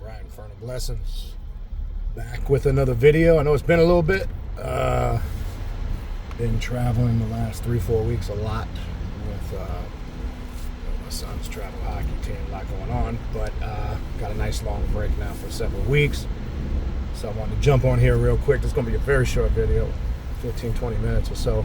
Alright, Infernal Blessings. Back with another video. I know it's been a little bit. Been traveling the last 3-4 weeks a lot with my son's travel hockey team, a lot going on. But got a nice long break now for several weeks. So I wanted to jump on here real quick. This is going to be a very short video, 15-20 minutes or so.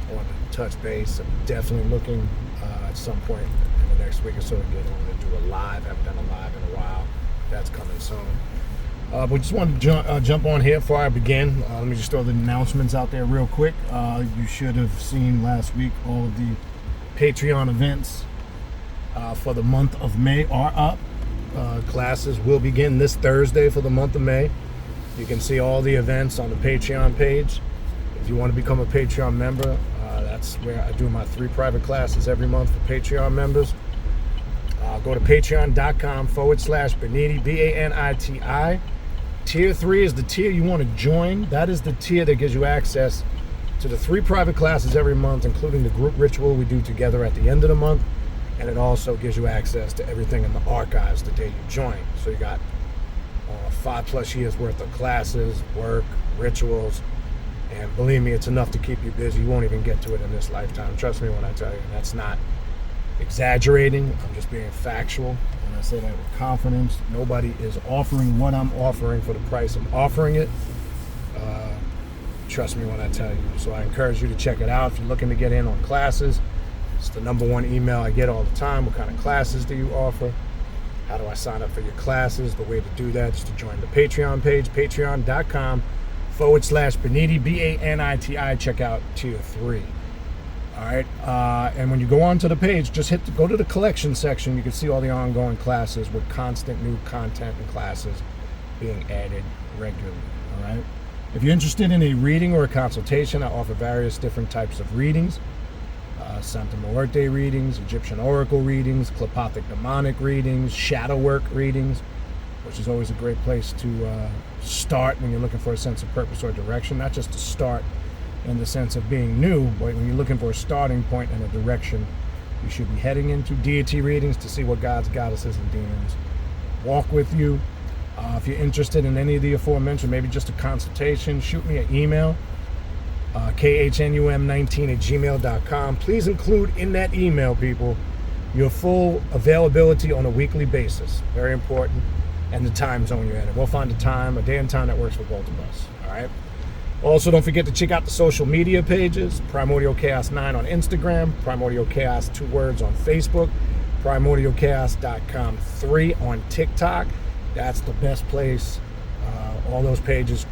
I wanted to touch base. I'm definitely looking at some point in the next week or so to get on and do a live. I haven't done a live in a while. That's coming soon. But just wanted to jump on here before I begin. Let me just throw the announcements out there real quick. You should have seen last week all of the Patreon events for the month of May are up. Classes will begin this Thursday for the month of May. You can see all the events on the Patreon page. If you want to become a Patreon member, that's where I do my 3 private classes every month for Patreon members. Go to patreon.com/Baniti, Baniti. Tier 3 is the tier you want to join. That is the tier that gives you access to the 3 private classes every month, including the group ritual we do together at the end of the month. And it also gives you access to everything in the archives the day you join. So you got 5+ years worth of classes, work, rituals. And believe me, it's enough to keep you busy. You won't even get to it in this lifetime. Trust me when I tell you. And that's not exaggerating. I'm just being factual. And I say that with confidence. Nobody is offering what I'm offering for the price I'm offering it. Trust me when I tell you. So I encourage you to check it out. If you're looking to get in on classes, it's the #1 email I get all the time. What kind of classes do you offer? How do I sign up for your classes? The way to do that is to join the Patreon page, patreon.com/Baniti, Baniti. Check out tier 3. All right. And when you go onto the page, just go to the collection section. You can see all the ongoing classes with constant new content and classes being added regularly. All right. If you're interested in a reading or a consultation, I offer various different types of readings. Santa Muerte readings, Egyptian Oracle readings, Clepothic Demonic readings, Shadow Work readings, which is always a great place to start when you're looking for a sense of purpose or direction. Not just to start in the sense of being new, but when you're looking for a starting point and a direction you should be heading into. Deity readings to see what gods, goddesses, and demons walk with you. If you're interested in any of the aforementioned, maybe just a consultation, shoot me an email. KHNUM19@gmail.com. Please include in that email, people, your full availability on a weekly basis. Very important. And the time zone you're in. And we'll find a day and time that works for both of us. All right. Also, don't forget to check out the social media pages. Primordial Chaos 9 on Instagram. Primordial Chaos 2 words on Facebook. PrimordialChaos.com 3 on TikTok. That's the best place. All those pages,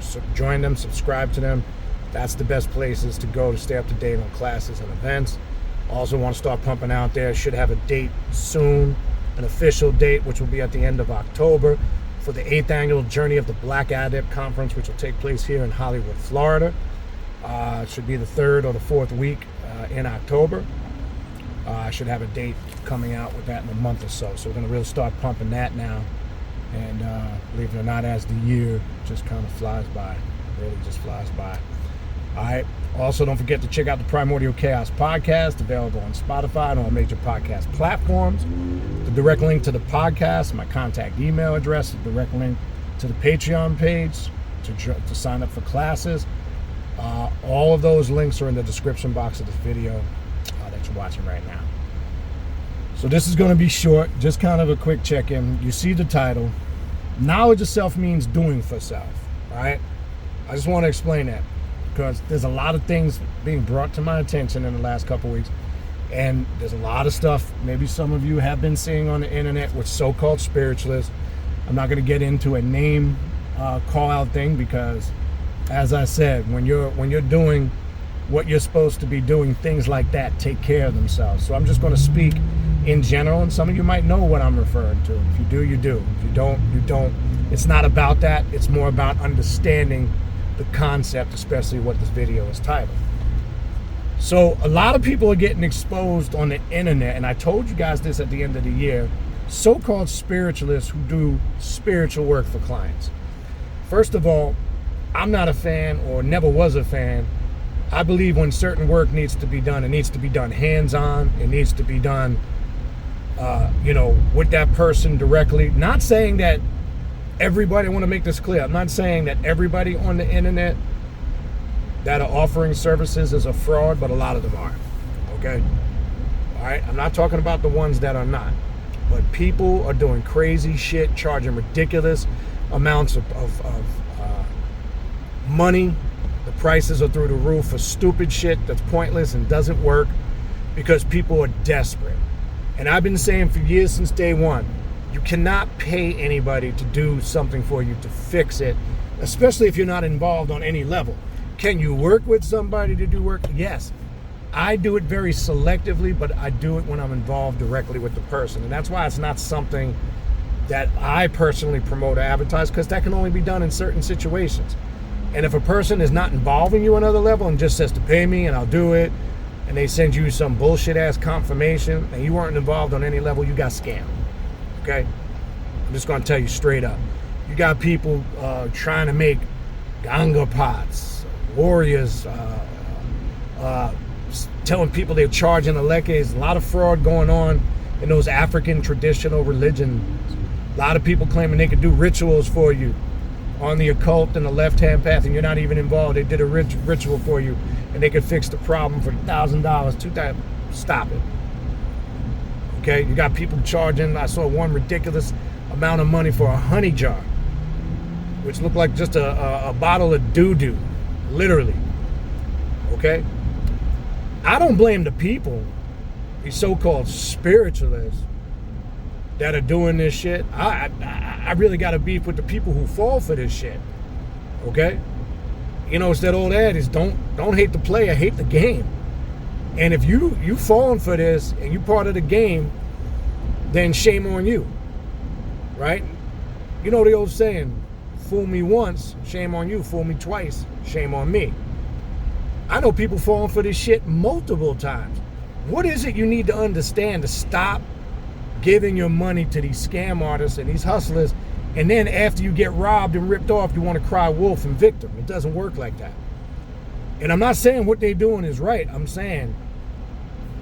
so join them, subscribe to them. That's the best places to go to stay up to date on classes and events. Also want to start pumping out there. Should have a date soon, an official date, which will be at the end of October for the 8th annual Journey of the Black Adept Conference, which will take place here in Hollywood, Florida. It should be the 3rd or the 4th week in October. I should have a date coming out with that in a month or so. So we're going to really start pumping that now. And believe it or not, as the year just kind of flies by, really just flies by. All right. Also, don't forget to check out the Primordial Chaos podcast, available on Spotify and all major podcast platforms. The direct link to the podcast, my contact email address, the direct link to the Patreon page to sign up for classes. All of those links are in the description box of this video that you're watching right now. So this is going to be short, just kind of a quick check-in. You see the title. Knowledge of self means doing for self. All right. I just want to explain that, because there's a lot of things being brought to my attention in the last couple weeks, and there's a lot of stuff maybe some of you have been seeing on the internet with so-called spiritualists. I'm not going to get into a name call out thing, because as I said, when you're doing what you're supposed to be doing, things like that take care of themselves. So I'm just going to speak in general, and some of you might know what I'm referring to. If you do, you do. If you don't, you don't. It's not about that. It's more about understanding the concept, especially what this video is titled. So a lot of people are getting exposed on the internet, and I told you guys this at the end of the year, so-called spiritualists who do spiritual work for clients. First of all, I'm not a fan, or never was a fan. I believe when certain work needs to be done, it needs to be done hands-on. It needs to be done with that person directly. Not saying that everybody, I want to make this clear, I'm not saying that everybody on the internet that are offering services is a fraud, but a lot of them are. Okay? All right? I'm not talking about the ones that are not. But people are doing crazy shit, charging ridiculous amounts of money. The prices are through the roof for stupid shit that's pointless and doesn't work because people are desperate. And I've been saying for years, since day one, you cannot pay anybody to do something for you, to fix it, especially if you're not involved on any level. Can you work with somebody to do work? Yes. I do it very selectively, but I do it when I'm involved directly with the person. And that's why it's not something that I personally promote or advertise, because that can only be done in certain situations. And if a person is not involving you on another level and just says to pay me and I'll do it, and they send you some bullshit ass confirmation and you weren't involved on any level, you got scammed. Okay? I'm just going to tell you straight up. You got people trying to make Ganga pots, warriors, telling people they're charging There's a lot of fraud going on in those African traditional religions. A lot of people claiming they could do rituals for you on the occult and the left-hand path, and you're not even involved. They did a ritual for you, and they could fix the problem for $1,000, $2,000. Stop it. Okay? You got people charging, I saw one ridiculous amount of money for a honey jar, which looked like just a bottle of doo-doo, literally. Okay? I don't blame the people, these so-called spiritualists that are doing this shit. I really got a beef with the people who fall for this shit. Okay? It's that old adage, don't hate the player, hate the game. And if you falling for this and you part of the game, then shame on you. Right? You know the old saying, fool me once, shame on you. Fool me twice, shame on me. I know people falling for this shit multiple times. What is it you need to understand to stop giving your money to these scam artists and these hustlers, and then after you get robbed and ripped off, you want to cry wolf and victim? It doesn't work like that. And I'm not saying what they're doing is right. I'm saying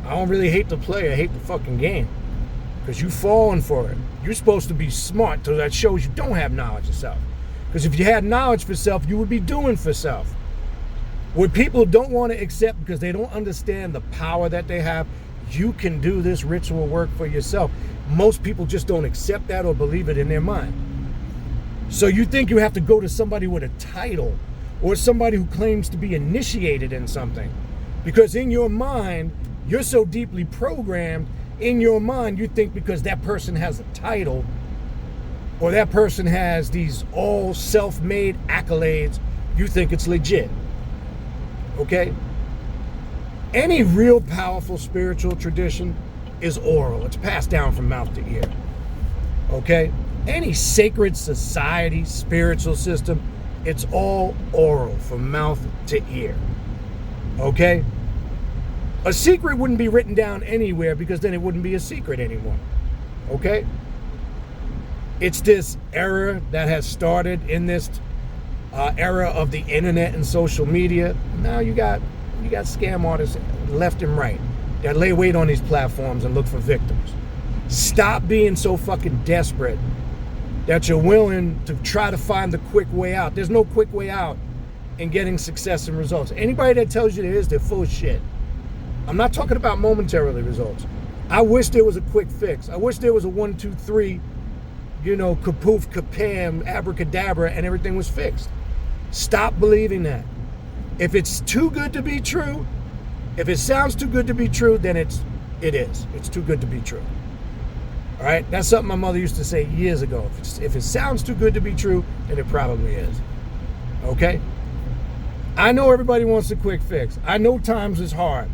I don't really hate the player, I hate the fucking game. Because you falling for it. You're supposed to be smart, so that shows you don't have knowledge of self. Because if you had knowledge for self, you would be doing for self. What people don't want to accept because they don't understand the power that they have, you can do this ritual work for yourself. Most people just don't accept that or believe it in their mind. So you think you have to go to somebody with a title or somebody who claims to be initiated in something. Because in your mind, you're so deeply programmed, in your mind you think because that person has a title or that person has these all self-made accolades, you think it's legit. Okay? Any real powerful spiritual tradition is oral. It's passed down from mouth to ear. Okay? Any sacred society, spiritual system, it's all oral, from mouth to ear. Okay? A secret wouldn't be written down anywhere because then it wouldn't be a secret anymore. Okay? It's this era that has started in this era of the internet and social media. Now you got scam artists left and right that lay wait on these platforms and look for victims. Stop being so fucking desperate that you're willing to try to find the quick way out. There's no quick way out in getting success and results. Anybody that tells you there is, they're full of shit. I'm not talking about momentarily results. I wish there was a quick fix. I wish there was a 1, 2, 3, kapoof, kapam, abracadabra, and everything was fixed. Stop believing that. If it's too good to be true, if it sounds too good to be true, then it is. It's too good to be true. All right? That's something my mother used to say years ago. If it sounds too good to be true, then it probably is. Okay? I know everybody wants a quick fix. I know times is hard.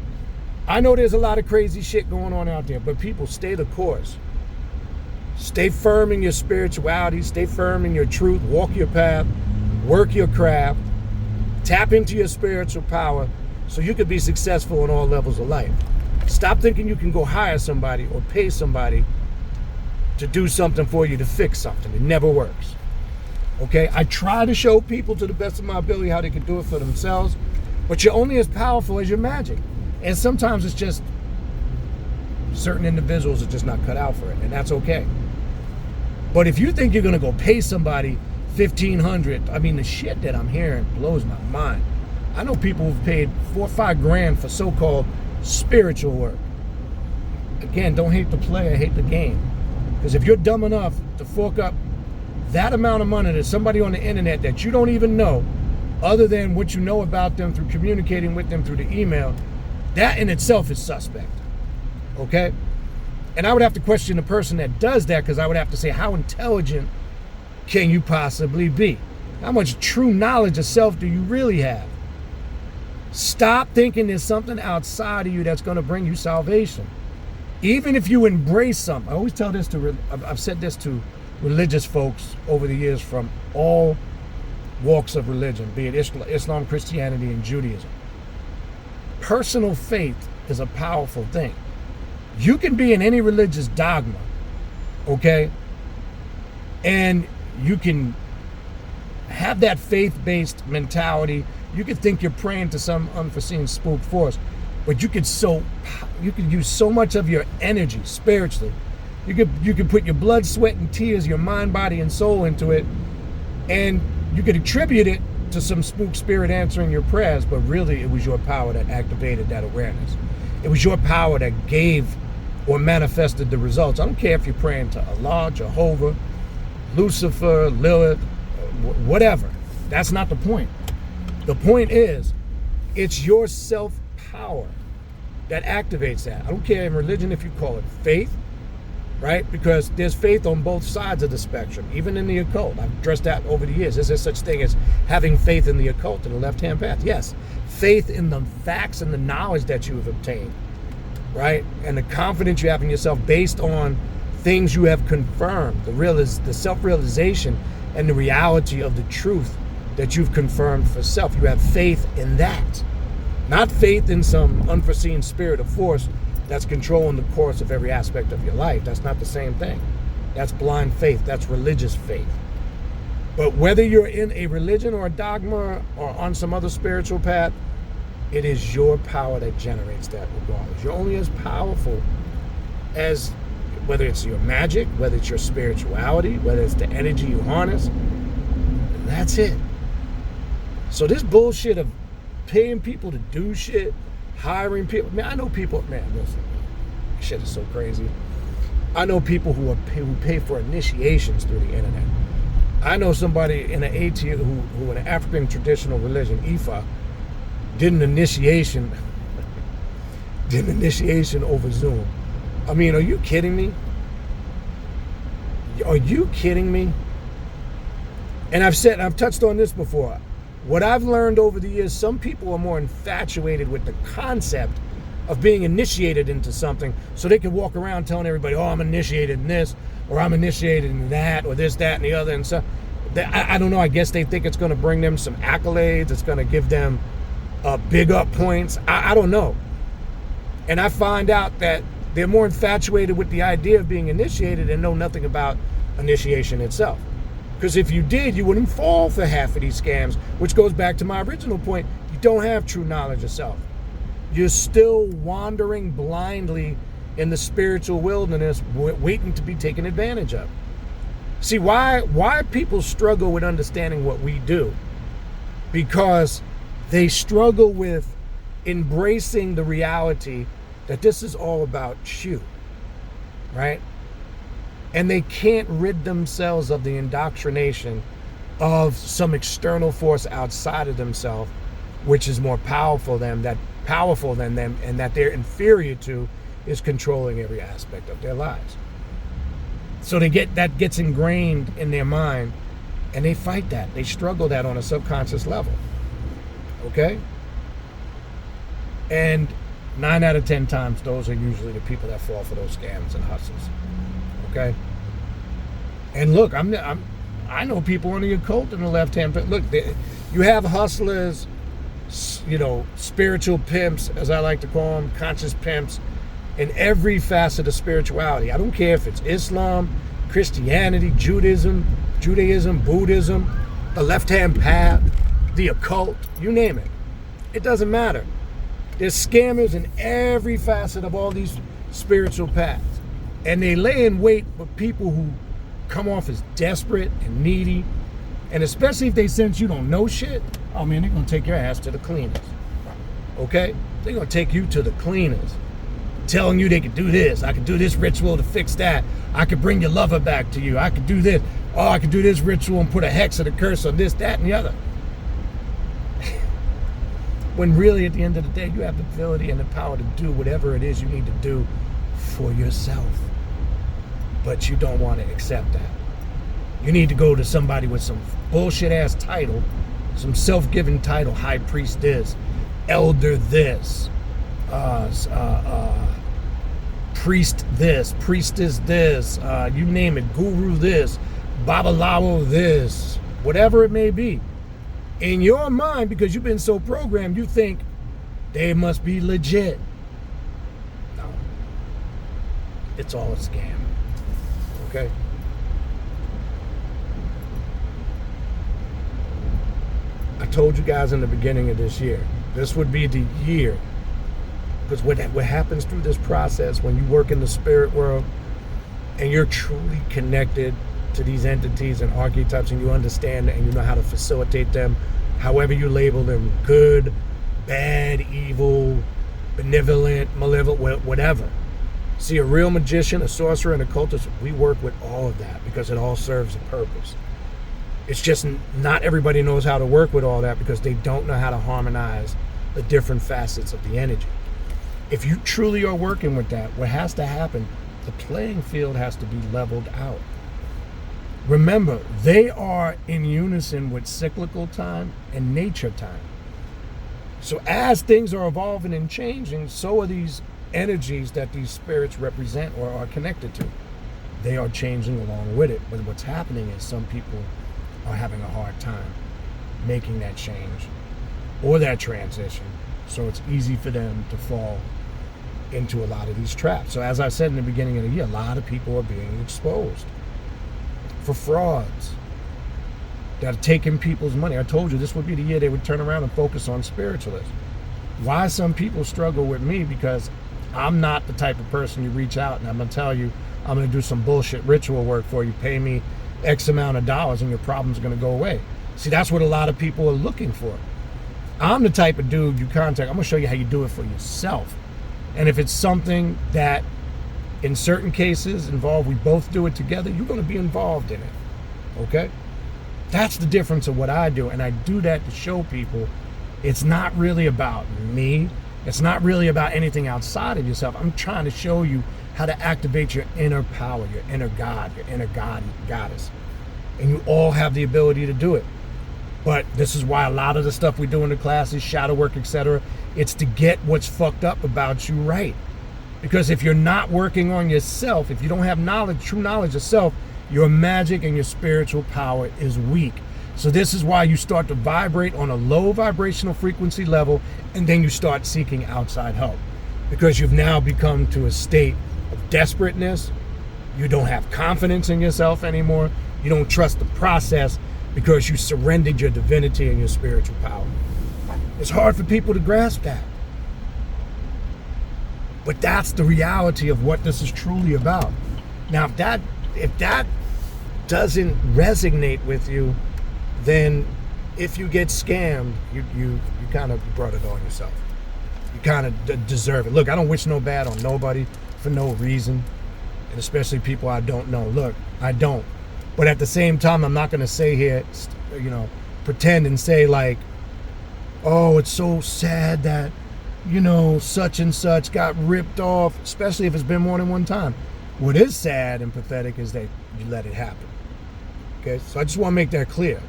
I know there's a lot of crazy shit going on out there, but people, stay the course. Stay firm in your spirituality. Stay firm in your truth. Walk your path. Work your craft. Tap into your spiritual power so you can be successful on all levels of life. Stop thinking you can go hire somebody or pay somebody to do something for you, to fix something. It never works. Okay? I try to show people to the best of my ability how they can do it for themselves, but you're only as powerful as your magic. And sometimes it's just Certain individuals are just not cut out for it, and that's okay. But if you think you're gonna go pay somebody $1,500, I mean, the shit that I'm hearing blows my mind. I know people who've paid $4 or $5 grand for so-called spiritual work. Again, don't hate the player, hate the game. Because if you're dumb enough to fork up that amount of money to somebody on the internet that you don't even know, other than what you know about them through communicating with them through the email, that in itself is suspect. Okay? And I would have to question the person that does that, because I would have to say, how intelligent can you possibly be? How much true knowledge of self do you really have? Stop thinking there's something outside of you that's going to bring you salvation. Even if you embrace something. I always tell this to, I've said this to religious folks over the years from all walks of religion, be it Islam, Christianity, and Judaism. Personal faith is a powerful thing. You can be in any religious dogma, okay? And you can have that faith-based mentality. You could think you're praying to some unforeseen spook force, but you could use so much of your energy spiritually. You could put your blood, sweat, and tears, your mind, body, and soul into it, and you could attribute it to some spook spirit answering your prayers, but really it was your power that activated that awareness. It was your power that gave or manifested the results. I don't care if you're praying to Allah, Jehovah, Lucifer, Lilith, whatever. That's not the point. The point is, it's your self-power that activates that. I don't care in religion if you call it faith, right? Because there's faith on both sides of the spectrum, even in the occult. I've addressed that over the years. Is there such thing as having faith in the occult, in the left-hand path? Yes. Faith in the facts and the knowledge that you have obtained, right? And the confidence you have in yourself based on things you have confirmed, the self-realization and the reality of the truth that you've confirmed for self. You have faith in that. Not faith in some unforeseen spirit of force that's controlling the course of every aspect of your life. That's not the same thing. That's blind faith. That's religious faith. But whether you're in a religion or a dogma or on some other spiritual path, it is your power that generates that regardless. You're only as powerful as whether it's your magic, whether it's your spirituality, whether it's the energy you harness. That's it. So this bullshit of paying people to do shit, hiring people. Man, I know people, man, listen, shit is so crazy. I know people who pay for initiations through the internet. I know somebody in an AT who in an African traditional religion, Ifa, did an initiation over Zoom. I mean, are you kidding me? Are you kidding me? And I've touched on this before. What I've learned over the years, some people are more infatuated with the concept of being initiated into something so they can walk around telling everybody, oh, I'm initiated in this, or I'm initiated in that, or this, that, and the other. And so I don't know. I guess they think it's going to bring them some accolades. It's going to give them big up points. I don't know. And I find out that they're more infatuated with the idea of being initiated and know nothing about initiation itself. Because if you did, you wouldn't fall for half of these scams, which goes back to my original point. You don't have true knowledge of self. You're still wandering blindly in the spiritual wilderness, waiting to be taken advantage of. See, why people struggle with understanding what we do? Because they struggle with embracing the reality that this is all about you, right? And they can't rid themselves of the indoctrination of some external force outside of themselves, which is more powerful than them, and that they're inferior to, is controlling every aspect of their lives. So that gets ingrained in their mind, and they fight that. They struggle that on a subconscious level. Okay? And 9 out of 10 times, those are usually the people that fall for those scams and hustles. Okay? And look, I know people on the occult in the left-hand. Look, you have hustlers, spiritual pimps, as I like to call them, conscious pimps, in every facet of spirituality. I don't care if it's Islam, Christianity, Judaism, Buddhism, the left-hand path, the occult, you name it. It doesn't matter. There's scammers in every facet of all these spiritual paths. And they lay in wait for people who come off as desperate and needy. And especially if they sense you don't know shit, oh man, they're going to take your ass to the cleaners. Okay? They're going to take you to the cleaners. Telling you they could do this. I could do this ritual to fix that. I could bring your lover back to you. I could do this. Oh, I could do this ritual and put a hex and a curse on this, that, and the other. When really, at the end of the day, you have the ability and the power to do whatever it is you need to do for yourself. But you don't want to accept that. You need to go to somebody with some bullshit-ass title, some self-given title, high priest this, elder this, priest this, priestess this, you name it, guru this, babalawo this, whatever it may be. In your mind, because you've been so programmed, you think they must be legit. No. It's all a scam. Okay? I told you guys in the beginning of this year, this would be the year. Because what happens through this process when you work in the spirit world and you're truly connected to these entities and archetypes and you understand and you know how to facilitate them, however you label them, good, bad, evil, benevolent, malevolent, whatever. See, a real magician, a sorcerer, and a occultist, we work with all of that because it all serves a purpose. It's just not everybody knows how to work with all that because they don't know how to harmonize the different facets of the energy. If you truly are working with that, what has to happen, the playing field has to be leveled out. Remember, they are in unison with cyclical time and nature time. So as things are evolving and changing, so are these energies that these spirits represent or are connected to. They are changing along with it. But what's happening is some people are having a hard time making that change or that transition. So it's easy for them to fall into a lot of these traps. So as I said in the beginning of the year, a lot of people are being exposed for frauds that are taking people's money. I told you this would be the year they would turn around and focus on spiritualists. Why some people struggle with me? Because I'm not the type of person you reach out and I'm going to tell you, I'm going to do some bullshit ritual work for you, pay me X amount of dollars and your problem's going to go away. See, that's what a lot of people are looking for. I'm the type of dude you contact, I'm going to show you how you do it for yourself. And if it's something that in certain cases involve we both do it together, you're going to be involved in it. Okay? That's the difference of what I do. And I do that to show people it's not really about me. It's not really about anything outside of yourself. I'm trying to show you how to activate your inner power, your inner God, your inner goddess. And you all have the ability to do it. But this is why a lot of the stuff we do in the classes, shadow work, etc., it's to get what's fucked up about you right. Because if you're not working on yourself, if you don't have knowledge, true knowledge of self, your magic and your spiritual power is weak. So this is why you start to vibrate on a low vibrational frequency level, and then you start seeking outside help. Because you've now become to a state of desperateness. You don't have confidence in yourself anymore. You don't trust the process because you surrendered your divinity and your spiritual power. It's hard for people to grasp that. But that's the reality of what this is truly about. Now, if that doesn't resonate with you, then if you get scammed, you kind of brought it on yourself. You kind of deserve it. Look, I don't wish no bad on nobody for no reason, and especially people I don't know. Look, I don't. But at the same time, I'm not going to say here, pretend and say like, oh, it's so sad that, such and such got ripped off, especially if it's been more than one time. What is sad and pathetic is that you let it happen. Okay, so I just want to make that clear.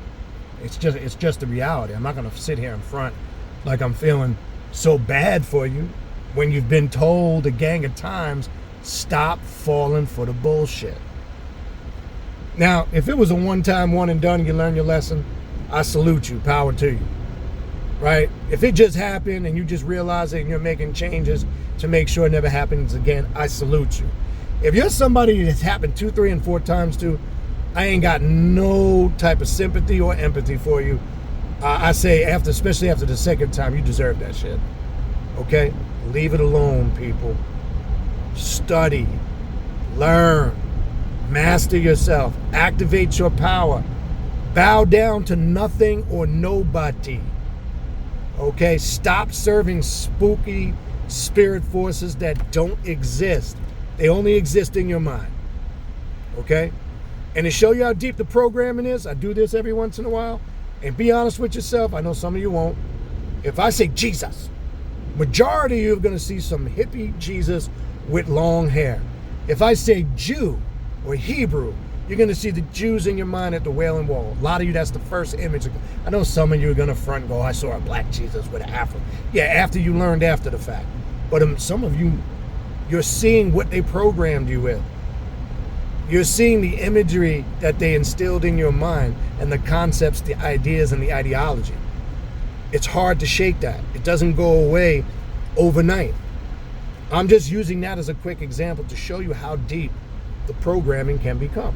It's just the reality. I'm not going to sit here in front like I'm feeling so bad for you when you've been told a gang of times, stop falling for the bullshit. Now, if it was a one-time, one and done, and you learn your lesson, I salute you, power to you, right? If it just happened and you just realize it and you're making changes to make sure it never happens again, I salute you. If you're somebody that's happened 2, 3, and 4 times to, I ain't got no type of sympathy or empathy for you. I say, especially after the second time, you deserve that shit. Okay? Leave it alone, people. study, learn, master yourself, activate your power, bow down to nothing or nobody. Okay, stop serving spooky spirit forces that don't exist. They only exist in your mind. Okay? And to show you how deep the programming is, I do this every once in a while. And be honest with yourself, I know some of you won't. If I say Jesus, majority of you are going to see some hippie Jesus with long hair. If I say Jew or Hebrew, you're going to see the Jews in your mind at the Wailing Wall. A lot of you, that's the first image. I know some of you are going to front and go, I saw a black Jesus with an afro. Yeah, after you learned after the fact. But some of you, you're seeing what they programmed you with. You're seeing the imagery that they instilled in your mind and the concepts, the ideas, and the ideology. It's hard to shake that. It doesn't go away overnight. I'm just using that as a quick example to show you how deep the programming can become.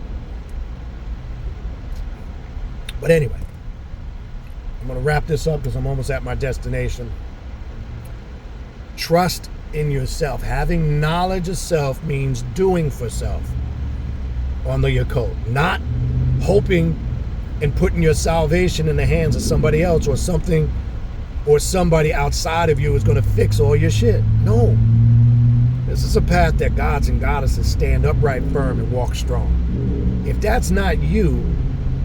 But anyway, I'm going to wrap this up because I'm almost at my destination. Trust in yourself. Having knowledge of self means doing for self on the occult, not hoping and putting your salvation in the hands of somebody else or something or somebody outside of you is going to fix all your shit. No. This is a path that gods and goddesses stand upright, firm, and walk strong. If that's not you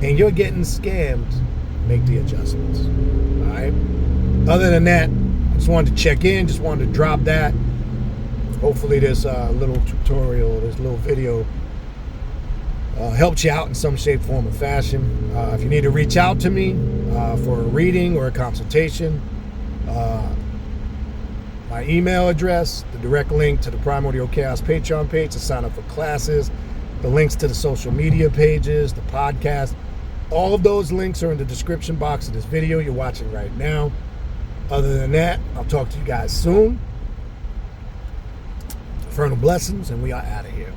and you're getting scammed, make the adjustments. All right? Other than that, I just wanted to check in, just wanted to drop that. Hopefully this little tutorial, this little video helps you out in some shape, form, or fashion. If you need to reach out to me for a reading or a consultation, my email address, the direct link to the Primordial Chaos Patreon page to sign up for classes, the links to the social media pages, the podcast, all of those links are in the description box of this video you're watching right now. Other than that, I'll talk to you guys soon. Infernal blessings, and we are out of here.